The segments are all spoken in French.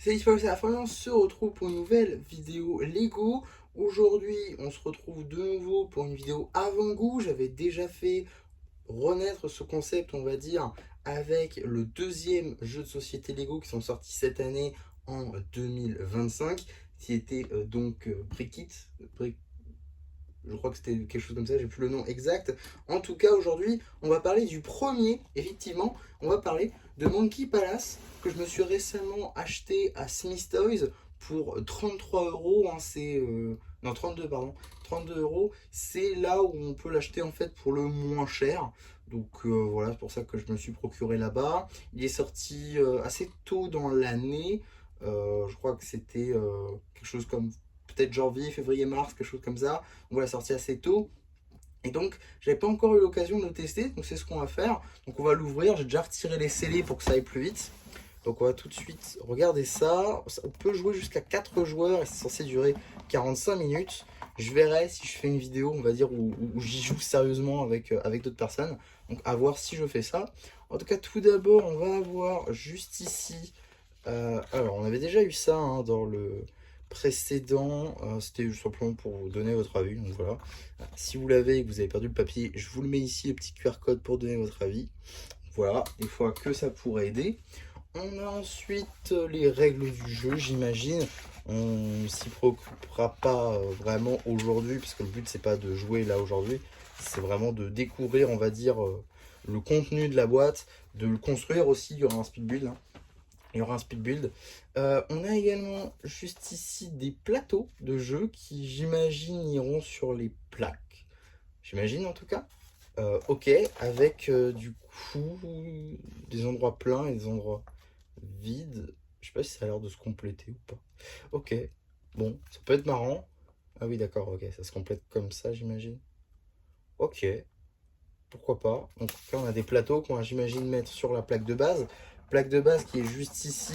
C'est Ispace à la fin, on se retrouve pour une nouvelle vidéo Lego. Aujourd'hui, on se retrouve de nouveau pour une vidéo avant-goût. J'avais déjà fait renaître ce concept, on va dire, avec le deuxième jeu de société Lego qui sont sortis cette année en 2025, qui était Brickit. Je crois que c'était quelque chose comme ça, j'ai plus le nom exact. En tout cas, aujourd'hui, on va parler du premier, effectivement, on va parler de Monkey Palace, que je me suis récemment acheté à Smith Toys pour 33 euros. Hein, non, 32, pardon. 32 euros, c'est là où on peut l'acheter en fait pour le moins cher. Donc voilà, c'est pour ça que je me suis procuré là-bas. Il est sorti assez tôt dans l'année. Je crois que c'était quelque chose comme peut-être janvier, février, mars, quelque chose comme ça. On l'a sorti assez tôt. Et donc, j'avais pas encore eu l'occasion de le tester, donc c'est ce qu'on va faire. Donc on va l'ouvrir, j'ai déjà retiré les scellés pour que ça aille plus vite. Donc on va tout de suite regarder ça. On peut jouer jusqu'à 4 joueurs et c'est censé durer 45 minutes. Je verrai si je fais une vidéo, on va dire, où j'y joue sérieusement avec d'autres personnes. Donc à voir si je fais ça. En tout cas, tout d'abord, on va avoir juste ici. Alors, on avait déjà eu ça hein, dans le précédent. C'était tout simplement pour vous donner votre avis. Donc voilà. Si vous l'avez et que vous avez perdu le papier, je vous le mets ici, le petit QR code pour donner votre avis. Voilà, des fois que ça pourrait aider. On a ensuite les règles du jeu, j'imagine. On s'y préoccupera pas vraiment aujourd'hui, parce que le but c'est pas de jouer là aujourd'hui, c'est vraiment de découvrir, on va dire, le contenu de la boîte, de le construire aussi. Il y aura un speed build. Hein. Il y aura un speed build. On a également juste ici des plateaux de jeu qui, j'imagine, iront sur les plaques. J'imagine en tout cas. Ok, avec du coup des endroits pleins et des endroits vides. Je sais pas si ça a l'air de se compléter ou pas. Ok, bon, ça peut être marrant. Ah oui, d'accord, ok, ça se complète comme ça, j'imagine. Ok, pourquoi pas. En tout cas, on a des plateaux qu'on va, j'imagine, mettre sur la plaque de base. Plaque de base qui est juste ici.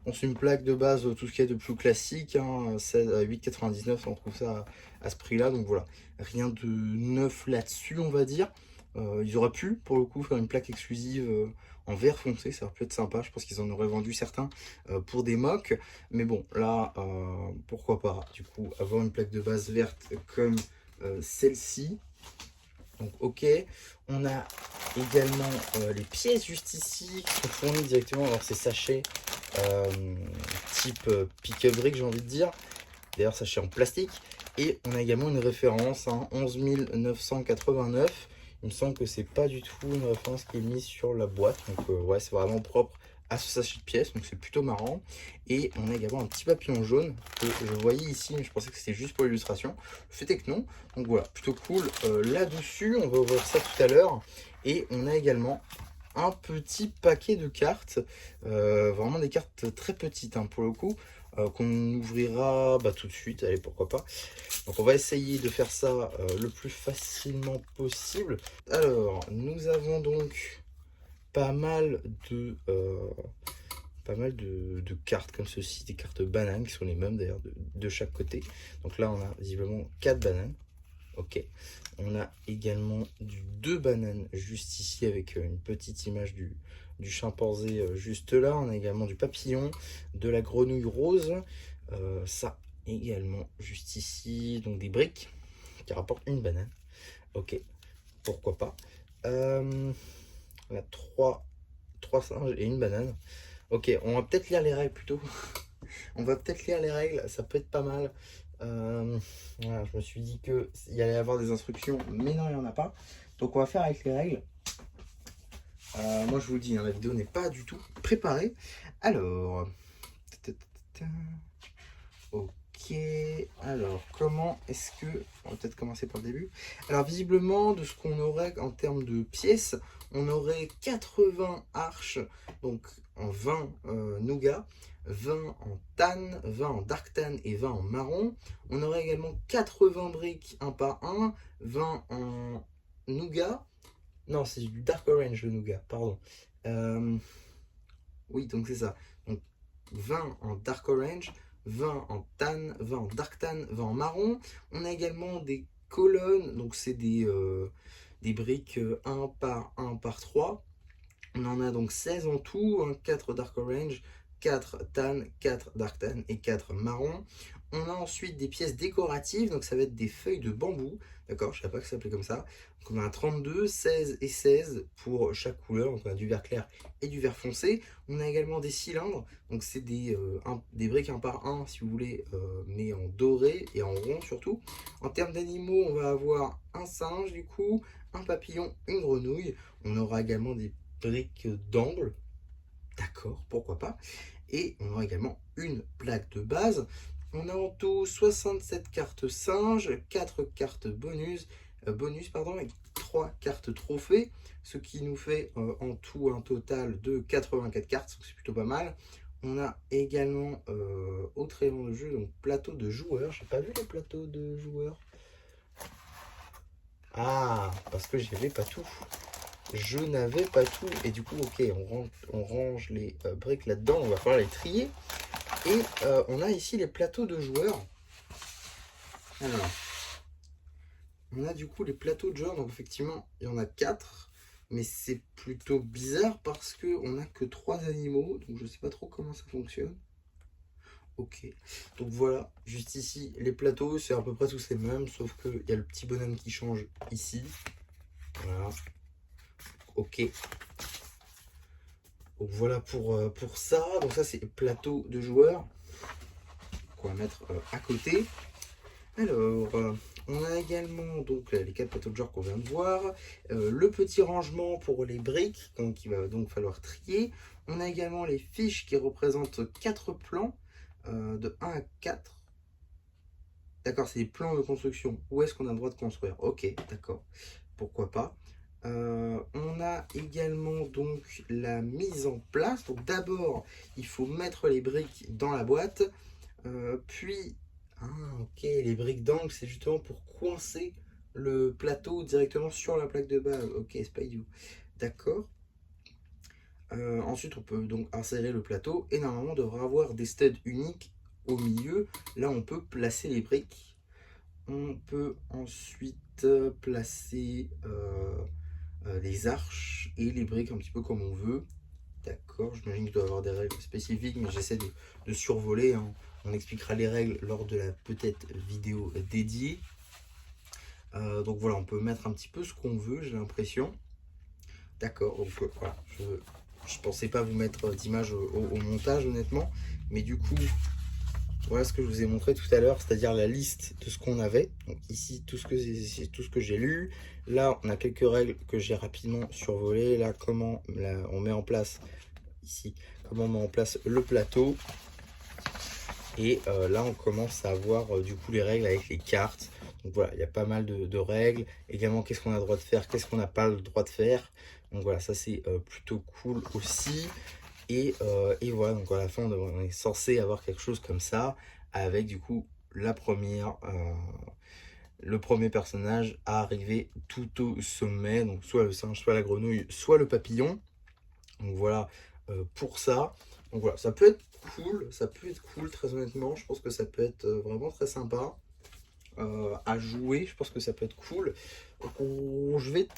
Bon, c'est une plaque de base, tout ce qui est de plus classique. Hein, 8,99, on trouve ça à ce prix-là. Donc voilà, rien de neuf là-dessus, on va dire. Ils auraient pu, pour le coup, faire une plaque exclusive en vert foncé. Ça aurait pu être sympa. Je pense qu'ils en auraient vendu certains pour des mocks. Mais bon, là, pourquoi pas. Du coup, avoir une plaque de base verte comme celle-ci. Donc ok, on a également les pièces juste ici qui sont fournies directement dans ces sachets euh, type pick-up brick j'ai envie de dire. D'ailleurs sachet en plastique. Et on a également une référence, hein, 11 989. Il me semble que c'est pas du tout une référence qui est mise sur la boîte. Donc ouais, c'est vraiment propre à ce sachet de pièces. Donc c'est plutôt marrant. Et on a également un petit papillon jaune que je voyais ici, mais je pensais que c'était juste pour l'illustration. Le fait est que non. Donc voilà, plutôt cool. Là-dessus, on va ouvrir ça tout à l'heure. Et on a également un petit paquet de cartes. Vraiment des cartes très petites hein, pour le coup. Qu'on ouvrira bah, tout de suite, allez pourquoi pas. Donc on va essayer de faire ça le plus facilement possible. Alors nous avons donc pas mal de cartes comme ceci, des cartes bananes qui sont les mêmes d'ailleurs de chaque côté. Donc là on a visiblement 4 bananes. Ok. On a également deux bananes juste ici avec une petite image du chimpanzé juste là. On a également du papillon, de la grenouille rose. Ça également juste ici. Donc des briques qui rapportent une banane. Ok, pourquoi pas. On a trois singes et une banane. Ok, on va peut-être lire les règles plutôt. On va peut-être lire les règles, ça peut être pas mal. Voilà, je me suis dit qu'il y allait y avoir des instructions, mais non, il n'y en a pas. Donc on va faire avec les règles. Moi je vous le dis, hein, la vidéo n'est pas du tout préparée. Alors, ok, alors comment est-ce que... On va peut-être commencer par le début. Alors visiblement, de ce qu'on aurait en termes de pièces, on aurait 80 arches, donc en 20 nougat, 20 en tan, 20 en dark tan et 20 en marron. On aurait également 80 briques 1 par 1, 20 en nougat. Non, c'est du dark orange le nougat, pardon. Euh, oui, donc c'est ça. Donc 20 en dark orange, 20 en tan, 20 en dark tan, 20 en marron. On a également des colonnes, donc c'est des briques 1 par 3. On en a donc 16 en tout, hein, 4 dark orange, 4 tan, 4 dark tan et 4 marron. On a ensuite des pièces décoratives, donc ça va être des feuilles de bambou, d'accord, je ne savais pas que ça s'appelait comme ça. Donc on a un 32, 16 et 16 pour chaque couleur, donc on a du vert clair et du vert foncé. On a également des cylindres, donc c'est des briques 1 par 1 si vous voulez, mais en doré et en rond surtout. En termes d'animaux, on va avoir un singe du coup, un papillon, une grenouille. On aura également des briques d'angle, d'accord, pourquoi pas. Et on aura également une plaque de base. On a en tout 67 cartes singes, 4 cartes bonus pardon, et 3 cartes trophées, ce qui nous fait en tout un total de 84 cartes, c'est plutôt pas mal. On a également autre élément de jeu, donc plateau de joueurs. J'ai pas vu les plateaux de joueurs. Ah, parce que j'avais pas tout. Je n'avais pas tout. Et du coup, ok, on range les briques là-dedans. On va falloir les trier. Et on a ici les plateaux de joueurs. Alors, on a du coup les plateaux de joueurs. Donc effectivement, il y en a 4. Mais c'est plutôt bizarre parce qu'on n'a que 3 animaux. Donc je sais pas trop comment ça fonctionne. Ok, donc voilà, juste ici, les plateaux, c'est à peu près tous les mêmes, sauf qu'il y a le petit bonhomme qui change ici. Voilà. Ok. Donc voilà pour ça. Donc ça, c'est le plateau de joueurs qu'on va mettre à côté. Alors, on a également donc les 4 plateaux de joueurs qu'on vient de voir. Le petit rangement pour les briques, donc il va donc falloir trier. On a également les fiches qui représentent 4 plans de 1 à 4. D'accord, c'est des plans de construction. Où est-ce qu'on a le droit de construire? Ok, d'accord. Pourquoi pas. On a également donc la mise en place. Donc d'abord, il faut mettre les briques dans la boîte. Puis, ah, ok, les briques d'angle, c'est justement pour coincer le plateau directement sur la plaque de base. Ok, c'est pas idiot. D'accord. Ensuite, on peut donc insérer le plateau et normalement, on devrait avoir des studs uniques au milieu. Là, on peut placer les briques. On peut ensuite placer les arches et les briques un petit peu comme on veut. D'accord, j'imagine qu'il doit y avoir des règles spécifiques, mais j'essaie de survoler, hein. On expliquera les règles lors de la peut-être vidéo dédiée. Donc voilà, on peut mettre un petit peu ce qu'on veut, j'ai l'impression. D'accord, donc voilà, je pensais pas vous mettre d'image au montage honnêtement, mais du coup, voilà ce que je vous ai montré tout à l'heure, c'est-à-dire la liste de ce qu'on avait. Donc ici, tout ce que j'ai lu. Là, on a quelques règles que j'ai rapidement survolées. Là, on met en place, ici, comment on met en place le plateau. Et là, on commence à voir du coup les règles avec les cartes. Donc voilà, il y a pas mal de règles. Également, qu'est-ce qu'on a le droit de faire, qu'est-ce qu'on n'a pas le droit de faire. Donc voilà, ça c'est plutôt cool aussi. Et voilà, donc à la fin, on est censé avoir quelque chose comme ça, avec du coup le premier personnage à arriver tout au sommet, donc soit le singe, soit la grenouille, soit le papillon. Donc voilà pour ça. Donc voilà, ça peut être cool, très honnêtement. Je pense que ça peut être vraiment très sympa à jouer. Je pense que ça peut être cool. Donc je vais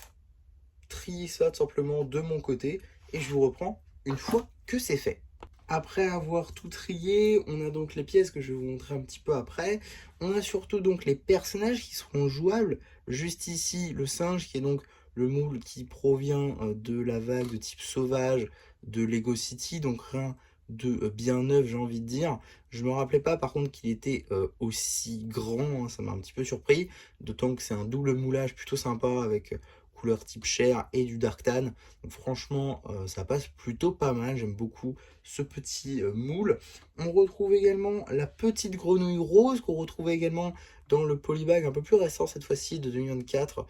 trier ça tout simplement de mon côté et je vous reprends une fois que c'est fait. Après avoir tout trié, on a donc les pièces que je vais vous montrer un petit peu après. On a surtout donc les personnages qui seront jouables. Juste ici, le singe qui est donc le moule qui provient de la vague de type sauvage de Lego City. Donc rien de bien neuf, j'ai envie de dire. Je me rappelais pas par contre qu'il était aussi grand, hein, ça m'a un petit peu surpris. D'autant que c'est un double moulage plutôt sympa avec couleur type chair et du dark tan. Donc franchement, ça passe plutôt pas mal. J'aime beaucoup ce petit moule. On retrouve également la petite grenouille rose qu'on retrouve également dans le polybag un peu plus récent cette fois-ci de 2024,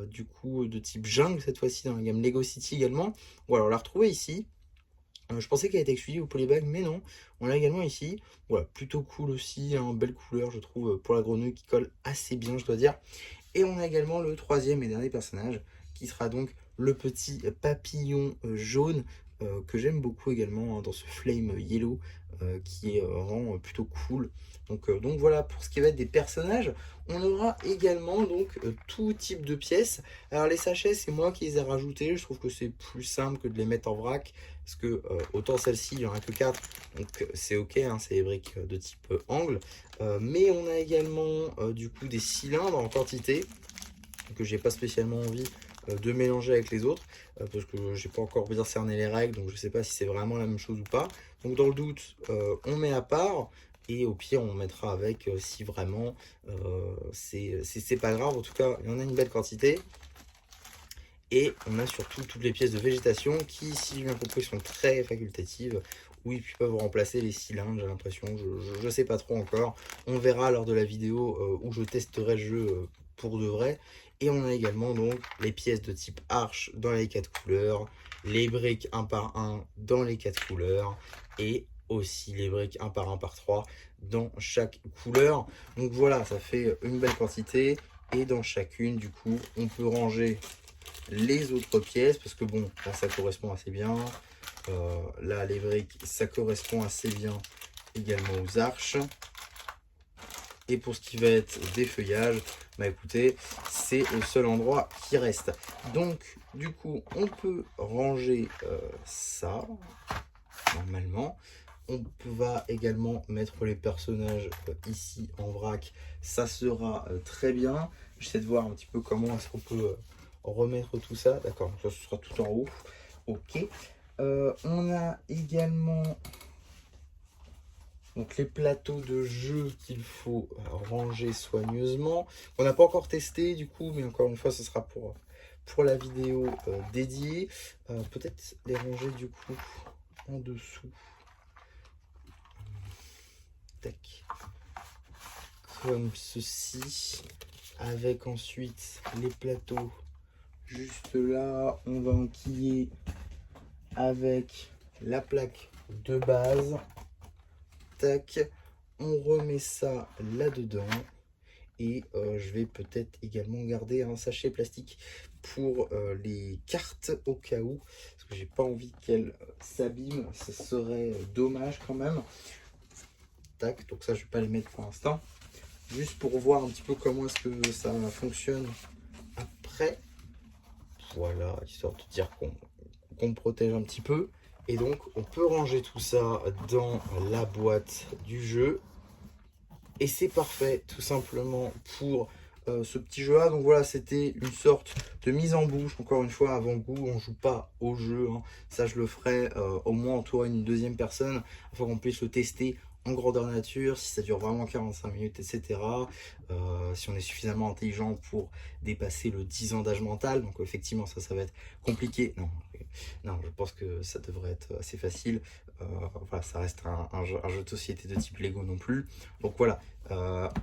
du coup de type jungle cette fois-ci dans la gamme Lego City également. Voilà, on l'a retrouvée ici. Je pensais qu'elle était exclusive au polybag, mais non, on l'a également ici. Voilà, plutôt cool aussi, hein, belle couleur je trouve pour la grenouille qui colle assez bien je dois dire. Et on a également le troisième et dernier personnage qui sera donc le petit papillon jaune que j'aime beaucoup également, hein, dans ce flame yellow, qui rend plutôt cool. Donc voilà, pour ce qui va être des personnages, on aura également donc tout type de pièces. Alors les sachets, c'est moi qui les ai rajoutés, je trouve que c'est plus simple que de les mettre en vrac, parce que autant celle-ci, il n'y en a que 4, donc c'est ok, hein, c'est des briques de type angle. Mais on a également du coup des cylindres en quantité, que j'ai pas spécialement envie de mélanger avec les autres, parce que j'ai pas encore bien cerné les règles, donc je sais pas si c'est vraiment la même chose ou pas. Donc dans le doute, on met à part, et au pire on mettra avec si vraiment c'est pas grave. En tout cas, il y en a une belle quantité. Et on a surtout toutes les pièces de végétation qui, si j'ai bien compris, sont très facultatives. Oui, puis peuvent remplacer les cylindres, j'ai l'impression. Je sais pas trop encore. On verra lors de la vidéo où je testerai le jeu pour de vrai. Et on a également donc les pièces de type arche dans les 4 couleurs, les briques 1 par 1 dans les 4 couleurs, et aussi les briques 1 par 1 par 3 dans chaque couleur. Donc voilà, ça fait une belle quantité. Et dans chacune, du coup, on peut ranger les autres pièces, parce que bon, là ça correspond assez bien, là les briques ça correspond assez bien également aux arches. Et pour ce qui va être des feuillages, bah écoutez, c'est le seul endroit qui reste. Donc du coup on peut ranger ça normalement. On va également mettre les personnages ici en vrac, ça sera très bien. J'essaie de voir un petit peu comment est-ce qu'on peut remettre tout ça. D'accord, ça ce sera tout en haut. Ok. On a également donc les plateaux de jeu qu'il faut ranger soigneusement. On n'a pas encore testé du coup, mais encore une fois, ce sera pour la vidéo dédiée. Peut-être les ranger du coup en dessous. Tac. Comme ceci, avec ensuite les plateaux juste là. On va enquiller avec la plaque de base. Tac, on remet ça là dedans, et je vais peut-être également garder un sachet plastique pour les cartes au cas où, parce que j'ai pas envie qu'elles s'abîment, ça serait dommage quand même. Tac, donc ça je vais pas les mettre pour l'instant, juste pour voir un petit peu comment est-ce que ça fonctionne après. Voilà, histoire de dire qu'on protège un petit peu. Et donc on peut ranger tout ça dans la boîte du jeu, et c'est parfait tout simplement pour ce petit jeu là. Donc voilà, c'était une sorte de mise en bouche, encore une fois, avant-goût. On joue pas au jeu, hein. Ça je le ferai au moins entourer une deuxième personne afin qu'on puisse le tester en grandeur nature, si ça dure vraiment 45 minutes, etc. Si on est suffisamment intelligent pour dépasser le 10 ans d'âge mental. Donc effectivement ça va être compliqué. Non, je pense que ça devrait être assez facile. Voilà, ça reste un jeu de société de type Lego non plus. Donc voilà,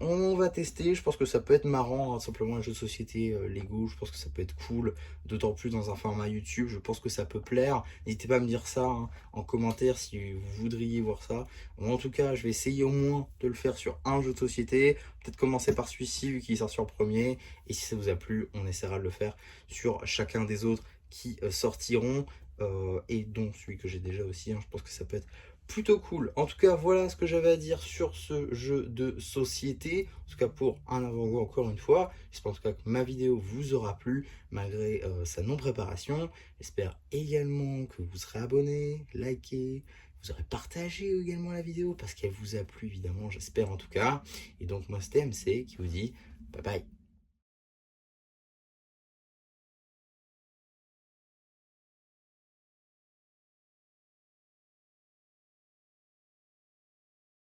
on va tester. Je pense que ça peut être marrant, hein, simplement un jeu de société Lego. Je pense que ça peut être cool, d'autant plus dans un format YouTube. Je pense que ça peut plaire. N'hésitez pas à me dire ça, hein, en commentaire si vous voudriez voir ça. Bon, en tout cas, je vais essayer au moins de le faire sur un jeu de société. Peut-être commencer par celui-ci vu qu'il sort sur le premier. Et si ça vous a plu, on essaiera de le faire sur chacun des autres qui sortiront, et dont celui que j'ai déjà aussi, hein. Je pense que ça peut être plutôt cool. En tout cas, voilà ce que j'avais à dire sur ce jeu de société, en tout cas pour un avant-goût encore une fois. J'espère en tout cas que ma vidéo vous aura plu malgré sa non-préparation. J'espère également que vous serez abonné, liké, vous aurez partagé également la vidéo parce qu'elle vous a plu évidemment, j'espère en tout cas. Et donc moi c'était MC qui vous dit bye bye.